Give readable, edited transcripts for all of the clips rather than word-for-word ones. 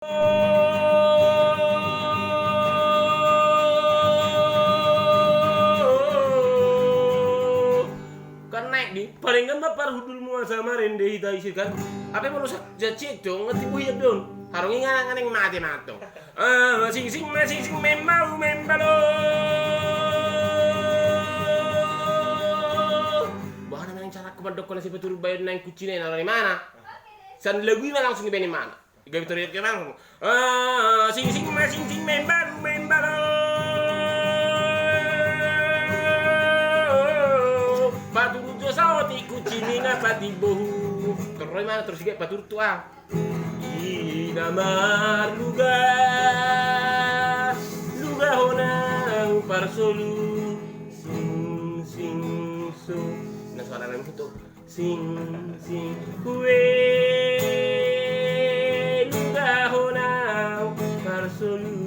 Kan naik di paling kan bapak hudul mua sama rende hita isi kan apa mau rusak jadi dong ngerti buaya dong harungi ngan yang mati mato sing sing membalu bahan yang cara kemandok kalau si betul bayar nang kucing nang mana san lagu ini langsung di mana gak betul ya kemana sing membalu batu rujo sawati kucing ngapati bohu terus mana terus juga batu tua inamar luga honang parsolu sing so nah suara lain gitu sing kue luga honang parsolu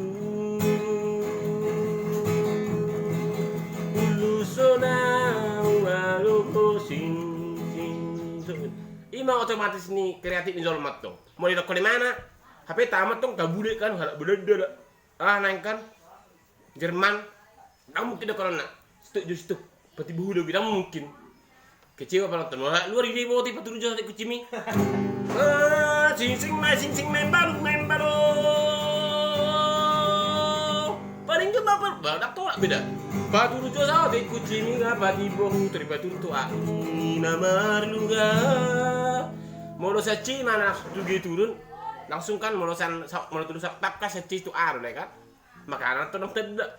Imang otomatis nih kreatif nih zolmat dong. Mau di mana? HP tamat dong, gak boleh kan? Halak bener naik kan? Jerman, kamu tidak kalau nak setuju peti buhu kita mungkin kecewa pada nonton. Luar ini bawa tipe turun jalan kucimi. Sing membalu. Paling ke bapak badak tolak beda. Batu lucu sawo di kucing ngapa di bohu teribatu tua. Nama luga. Molo saci mana dugi turun langsung kan molo turun tapka saci itu aru kan. Makanan tuh dong tidak.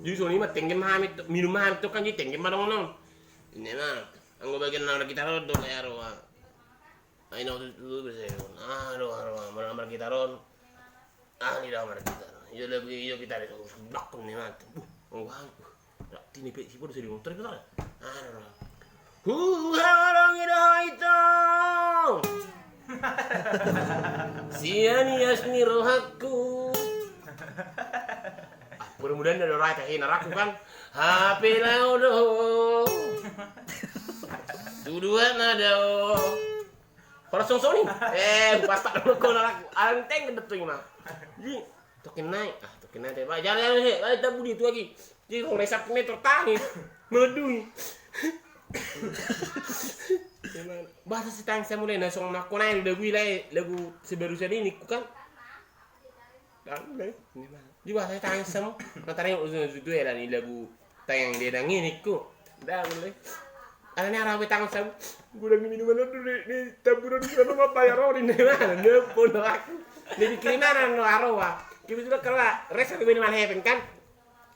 Jadi soalnya mah tinggi mahamit minum mahamit tuh kan jadi tinggi madong non. Ini mah anggo bagian nang kita ron do ya ro. Ai no tu bisa. Aduh malam kita ron. Di dalam kita. Iyo kita ada blok nih mat. Wah. Tini pe si podo sering motor kita. Harong itu. Siani yasni rohaku. Mudah-mudahan ada orang kayak naraku kan. HP laudo. Duduan ada. Kalau song nih. Bapak dulu kau naraku. Anteng gede tuh gimana. Ji, token naik deh. Pak, jangan sih. Ada budi itu lagi. Jadi orang resap ini tertangis. Medui. Bahasa si tangis saya mulai nasong aku naik lagu sebarusan ini kan. Di bahasa tangis sama. Nanti yang usul itu ya nih lagu tayang dia nang ini ku. Dah mulai. Anaknya rawi tangis sama. Gue lagi minuman dulu di taburan sana mau bayar orang ini mana? Nepon aku. Jadi kiriman arwah. Kita sudah kelar. Resa ke minuman heaven kan?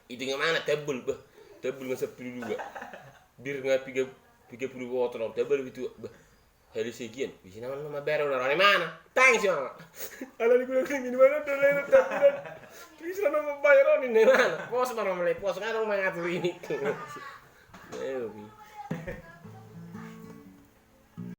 Itu yang mana? Tebel nggak 10 juga. Bir nggak 30 botol. Tebel itu. Hari sekian. Bisa nama bayar orang mana? Tangis ya mama. Alah gue lagi minuman dulu di taburan. Bisa nama bayar orang ini mana? Pos baru mulai pos kan orang mengatur ini.